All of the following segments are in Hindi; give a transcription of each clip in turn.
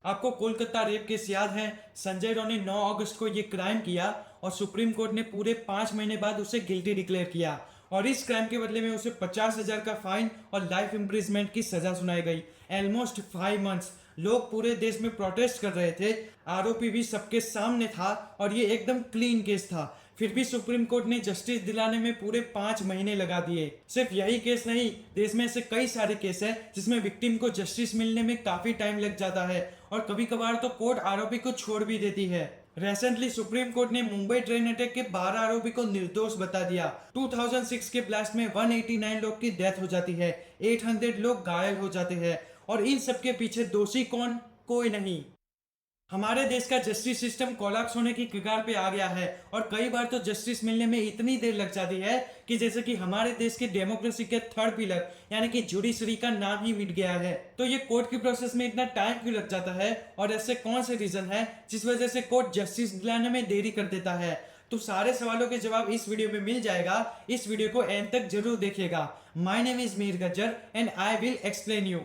आपको कोलकाता रेप केस याद है? संजय राव ने 9 अगस्त को ये क्राइम किया और सुप्रीम कोर्ट ने पूरे 5 महीने बाद उसे गिल्टी डिक्लेयर किया और इस क्राइम के बदले में उसे 50,000 का फाइन और लाइफ इम्प्रिजमेंट की सजा सुनाई गई। ऑलमोस्ट 5 मंथ्स लोग पूरे देश में प्रोटेस्ट कर रहे थे। आरोपी भी सबके सामने था और ये एकदम क्लीन केस था। फिर भी सुप्रीम कोर्ट ने जस्टिस दिलाने में पूरे 5 महीने लगा दिए। सिर्फ यही केस नहीं, देश में ऐसे कई सारे केस हैं जिसमें विक्टिम को जस्टिस मिलने में काफी टाइम लग जाता है और कभी कभार तो कोर्ट आरोपी को छोड़ भी देती है। रिसेंटली सुप्रीम कोर्ट ने मुंबई ट्रेन अटैक के 12 आरोपी को निर्दोष बता दिया। 2006 के ब्लास्ट में 189 लोग की डेथ हो जाती है, 800 लोग घायल हो जाते हैं और इन सब के पीछे दोषी कौन? कोई नहीं। हमारे देश का जस्टिस सिस्टम कोलैप्स होने की कगार पे आ गया है और कई बार तो जस्टिस मिलने में इतनी देर लग जाती है कि जैसे कि हमारे देश के डेमोक्रेसी के थर्ड पिलर यानी कि जुडिशरी का नाम ही मिट गया है। तो ये कोर्ट की प्रोसेस में इतना टाइम क्यों लग जाता है और ऐसे कौन से रीजन है जिस वजह से कोर्ट जस्टिस दिलाने में देरी कर देता है? तो सारे सवालों के जवाब इस वीडियो में मिल जाएगा। इस वीडियो को एंड तक जरूर देखिएगा। My name is Mir Gajjar and I will explain you.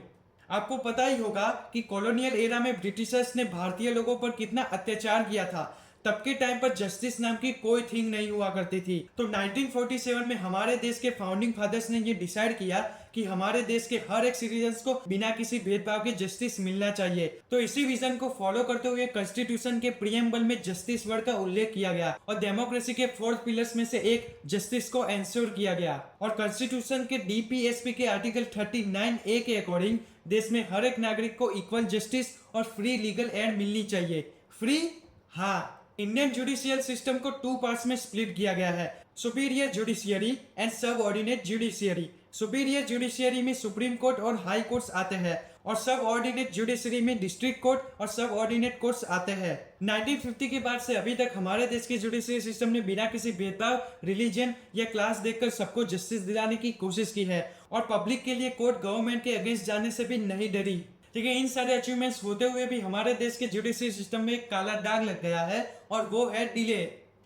आपको पता ही होगा कि कॉलोनियल एरा में ब्रिटिशर्स ने भारतीय लोगों पर कितना अत्याचार किया था। तब के टाइम पर जस्टिस नाम की कोई थिंग नहीं हुआ करती थी। तो 1947 में हमारे देश के फाउंडिंग फादर्स ने ये डिसाइड किया कि हमारे देश के हर एक सिटीजन को बिना किसी भेदभाव के जस्टिस मिलना चाहिए। तो इसी विजन को फॉलो करते हुए कॉन्स्टिट्यूशन के प्रीएम्बल में जस्टिस वर्ड का उल्लेख किया गया और डेमोक्रेसी के 4 पिलर्स में से एक जस्टिस को एंश्योर किया गया। और कॉन्स्टिट्यूशन के डीपीएसपी के आर्टिकल 39A के अकॉर्डिंग देश में हर एक नागरिक को इक्वल जस्टिस और फ्री लीगल एड मिलनी चाहिए। फ्री? हाँ। इंडियन जुडिशियल सिस्टम को 2 पार्ट्स में स्प्लिट किया गया है, सुपीरियर जुडिशियरी एंड सब ऑर्डिनेट जुडिशियरी। सुपीरियर जुडिशियरी में सुप्रीम कोर्ट और हाई कोर्ट्स आते हैं और सब ऑर्डिनेट जुडिशरी में डिस्ट्रिक्ट कोर्ट और सब ऑर्डिनेट कोर्ट्स आते हैं। 1950 के बाद से अभी तक हमारे देश के जुडिशरी सिस्टम ने बिना किसी भेदभाव, रिलीजन या क्लास देखकर सबको जस्टिस दिलाने की कोशिश की है और पब्लिक के लिए कोर्ट गवर्नमेंट के अगेंस्ट जाने से भी नहीं डरी। ठीक है, इन सारे अचीवमेंट्स होते हुए भी हमारे देश के जुडिशरी सिस्टम में एक काला दाग लग गया है और वो है delay.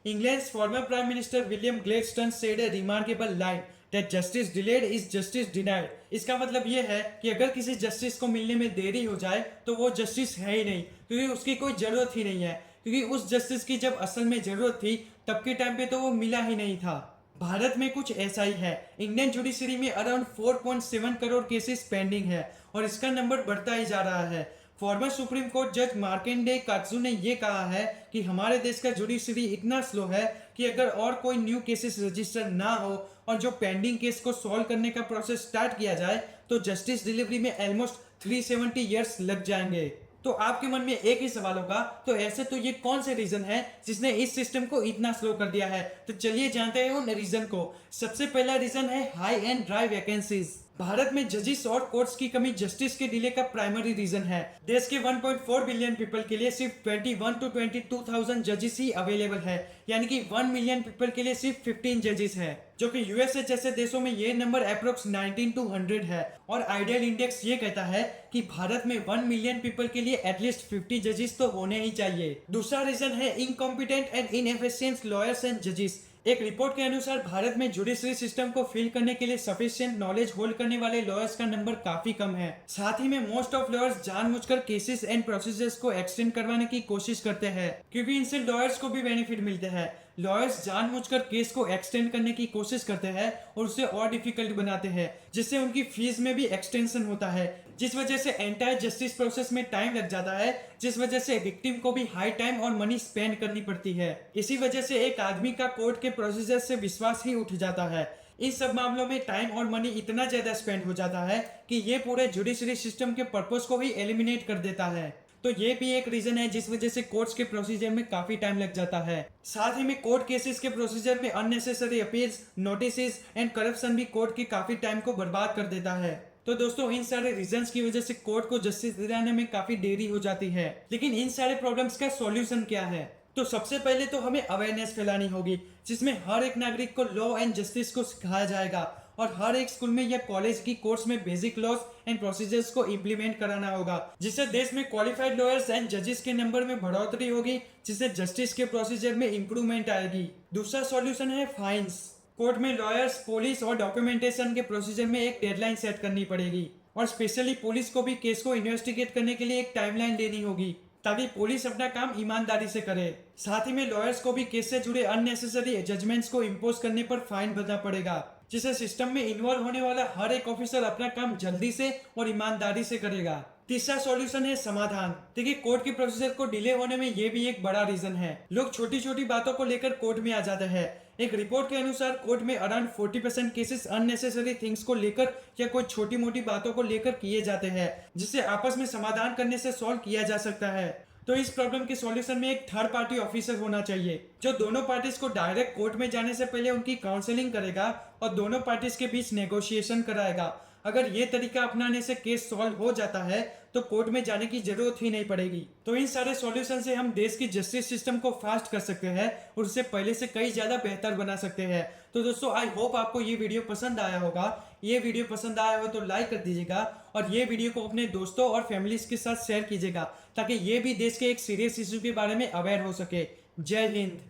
England's former prime minister William Gladstone said A remarkable line that justice delayed is justice denied. इसका मतलब ये है कि अगर किसी जस्टिस को मिलने में देरी हो जाए तो वो जस्टिस है ही नहीं, क्योंकि उसकी कोई जरूरत ही नहीं है। क्योंकि उस जस्टिस की जब असल में जरूरत थी तब के टाइम पे तो वो मिला ही नहीं था। भारत में कुछ ऐसा ही है। इंडियन जुडिशरी में अराउंड 4.7 करोड़ केसेस पेंडिंग है और इसका नंबर बढ़ता ही जा रहा है। फॉर्मर सुप्रीम कोर्ट जज मार्केंडे कात्सु ने यह कहा है कि हमारे देश का जुडिशरी इतना स्लो है कि अगर और कोई न्यू केसेस रजिस्टर ना हो और जो पेंडिंग केस को सॉल्व करने का प्रोसेस स्टार्ट किया जाए तो जस्टिस डिलीवरी में ऑलमोस्ट 370 ईयर्स लग जाएंगे। तो आपके मन में एक ही सवाल होगा, तो ऐसे तो ये कौन से रीजन है जिसने इस सिस्टम को इतना स्लो कर दिया है? तो चलिए जानते हैं उन रीजन को। सबसे पहला रीजन है high and dry vacancies. Bharat में जजिस और कोर्ट्स की कमी जस्टिस के डिले का प्राइमरी रीजन है। देश के 1.4 बिलियन पीपल के लिए सिर्फ 21 to 22,000 जजिस ही अवेलेबल है, यानी कि 1 मिलियन पीपल के लिए सिर्फ 15 जजिस है, जो कि यूएसए जैसे देशों में ये नंबर अप्रोक्स 19 to 100 है। और आइडियल इंडेक्स ये कहता है कि भारत में 1 मिलियन पीपल के लिए एटलीस्ट 50 जजिस तो होने ही चाहिए। दूसरा रीजन है incompetent and inefficient lawyers and जजिस। एक रिपोर्ट के अनुसार भारत में जुडिशरी सिस्टम को फिल करने के लिए सफिशिएंट नॉलेज होल्ड करने वाले लॉयर्स का नंबर काफी कम है। साथ ही में मोस्ट ऑफ लॉयर्स जानबूझकर केसेस एंड प्रोसीजर्स को एक्सटेंड करवाने की कोशिश करते हैं, क्योंकि इनसे लॉयर्स को भी बेनिफिट मिलते हैं। लॉयर्स जानबूझकर केस को एक्सटेंड करने की कोशिश करते हैं और उसे और डिफिकल्ट बनाते हैं, जिससे उनकी फीस में भी एक्सटेंशन होता है, जिस वजह से एंटायर जस्टिस प्रोसेस में टाइम लग जाता है, जिस वजह से विक्टिम को भी हाई टाइम और मनी स्पेंड करनी पड़ती है। इसी वजह से एक आदमी का कोर्ट के प्रोसीजर से विश्वास ही उठ जाता है। इन सब मामलों में टाइम और मनी इतना ज्यादा स्पेंड हो जाता है कि ये पूरे जुडिशरी सिस्टम के पर्पस को ही एलिमिनेट कर देता है। तो ये भी एक रीजन है जिस वजह से कोर्ट्स के प्रोसीजर में काफी टाइम लग जाता है। साथ ही में कोर्ट केसेस के प्रोसीजर में unnecessary appeals, notices and corruption भी कोर्ट के काफी टाइम को बर्बाद कर देता है। तो दोस्तों, इन सारे रीजंस की वजह से कोर्ट को जस्टिस दिलाने में काफी देरी हो जाती है। लेकिन इन सारे प्रॉब्लम्स का सॉल्यूशन क्या है? तो सबसे पहले तो हमें अवेयरनेस फैलानी होगी, जिसमें हर एक नागरिक को लॉ एंड जस्टिस को सिखाया जाएगा और हर एक स्कूल में या कॉलेज की कोर्स में बेसिक लॉज एंड प्रोसीजर्स को इम्प्लीमेंट कराना होगा, जिससे देश में क्वालिफाइड लॉयर्स एंड जजेस के नंबर में बढ़ोतरी होगी, जिससे जस्टिस के प्रोसीजर में इंप्रूवमेंट आएगी। दूसरा सॉल्यूशन है फाइन्स। कोर्ट में लॉयर्स, पुलिस और डॉक्यूमेंटेशन के प्रोसीजर में एक डेडलाइन सेट करनी पड़ेगी। और स्पेशली पुलिस को भी केस को इन्वेस्टिगेट करने के लिए एक टाइमलाइन देनी होगी ताकि पुलिस अपना काम ईमानदारी से करे। साथ ही में लॉयर्स को भी केस से जुड़े अननेसेसरी जजमेंट्स को इम्पोज करने पर फाइन भरना पड़ेगा, जिससे सिस्टम में इन्वॉल्व होने वाला हर एक ऑफिसर अपना काम जल्दी से और ईमानदारी से करेगा। तीसरा सॉल्यूशन है समाधान। देखिए, कोर्ट के प्रोसीजर को डिले होने में ये भी एक बड़ा रीजन है। लोग छोटी छोटी बातों को लेकर कोर्ट में आ जाते हैं। एक रिपोर्ट के अनुसार कोर्ट में अराउंड 40% केसेस अननेसेसरी थिंग्स को लेकर या कोई छोटी मोटी बातों को लेकर किए जाते हैं, जिसे आपस में समाधान करने से सॉल्व किया जा सकता है। तो इस प्रॉब्लम के सॉल्यूशन में एक थर्ड पार्टी ऑफिसर होना चाहिए, जो दोनों पार्टीज को डायरेक्ट कोर्ट में जाने से पहले उनकी काउंसलिंग करेगा और दोनों पार्टीज के बीच नेगोशिएशन कराएगा। अगर ये तरीका अपनाने से केस सॉल्व हो जाता है तो कोर्ट में जाने की जरूरत ही नहीं पड़ेगी। तो इन सारे सॉल्यूशन से हम देश की जस्टिस सिस्टम को फास्ट कर सकते हैं और उसे पहले से कई ज्यादा बेहतर बना सकते हैं। तो दोस्तों, आई होप आपको ये वीडियो पसंद आया होगा। ये वीडियो पसंद आया हो तो लाइक कर दीजिएगा और ये वीडियो को अपने दोस्तों और फैमिलीज के साथ शेयर कीजिएगा, ताकि ये भी देश के एक सीरियस इशू के बारे में अवेयर हो सके। जय हिंद।